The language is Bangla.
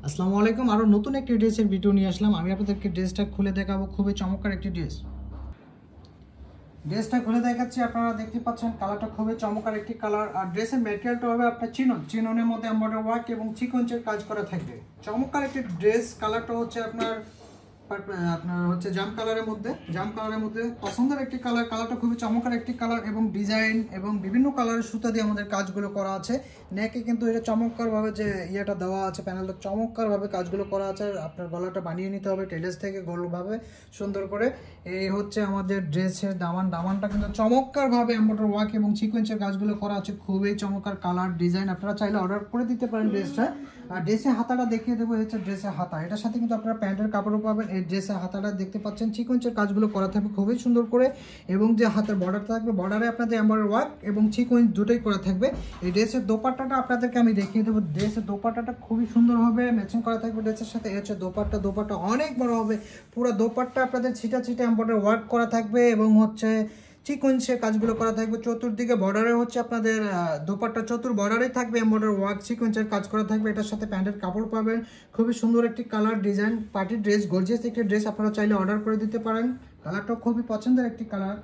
আসসালামু আলাইকুম। আরও নতুন একটি ড্রেসের ভিডিও নিয়ে আসলাম। আমি আপনাদেরকে ড্রেসটা খুলে দেখাবো। খুবই চমৎকার একটি ড্রেসটা খুলে দেখাচ্ছি। আপনারা দেখতে পাচ্ছেন কালারটা খুবই চমৎকার একটি কালার। আর ড্রেসের ম্যাটেরিয়ালটা হবে আপনার চিননের মধ্যে এমব্রয়ডারি ওয়ার্ক এবং সিকোয়েন্সের কাজ করা থাকবে। চমৎকার একটি ড্রেস। কালারটা হচ্ছে আপনার হচ্ছে জাম কালারের মধ্যে পছন্দের একটি কালার। কালারটা খুবই চমৎকার একটি কালার এবং ডিজাইন এবং বিভিন্ন কালারের সুতা দিয়ে আমাদের কাজগুলো করা আছে। নেকে কিন্তু এটা চমৎকারভাবে যে ইয়েটা দেওয়া আছে, প্যানেলটা চমৎকারভাবে কাজগুলো করা আছে। আপনার গলাটা বানিয়ে নিতে হবে টেলেস থেকে গোলভাবে সুন্দর করে। এই হচ্ছে আমাদের ড্রেসের দামানটা কিন্তু চমৎকারভাবে এমব্রয়ডারি ওয়ার্ক এবং সিকোয়েন্সের কাজগুলো করা আছে। খুবই চমৎকার কালার ডিজাইন। আপনারা চাইলে অর্ডার করে দিতে পারেন ড্রেসটা। আর ড্রেসের হাতাটা দেখিয়ে দেবো, হচ্ছে ড্রেসের হাতা। এটার সাথে কিন্তু আপনারা প্যান্টের কাপড়ও পাবেন। এই ড্রেসের হাতাটা দেখতে পাচ্ছেন সিকোয়েন্সের কাজগুলো করা থাকবে খুবই সুন্দর করে। এবং যে হাতের বর্ডার থাকবে, বর্ডারে আপনাদের এমব্রয়ডারি ওয়ার্ক এবং সিকোয়েন্স দুটোই করা থাকবে। এই ড্রেসের দোপাট্টাটা আপনাদেরকে আমি দেখিয়ে দেবো। ড্রেসের দোপাট্টাটা খুবই সুন্দর হবে, ম্যাচিং করা থাকবে ড্রেসের সাথে। এই হচ্ছে দোপাট্টা অনেক বড় হবে। পুরো দোপাট্টা আপনাদের ছিটা এমব্রয়ডারি ওয়ার্ক করা থাকবে এবং হচ্ছে সিকোয়েন্সের কাজগুলো করা থাকবে। চতুর্দিকে বর্ডারে হচ্ছে আপনাদের দোপাট্টা চতুর বর্ডারে থাকবে এমব্রয়ডারি ওয়ার্ক সিকোয়েন্সের কাজ করা থাকবে। এটার সাথে প্যান্টের কাপড় পাবেন। খুবই সুন্দর একটি colour design, party dress, gorgeous একটি ড্রেস। আপনারা চাইলে অর্ডার করে দিতে পারেন। কালারটা খুবই পছন্দের একটি কালার।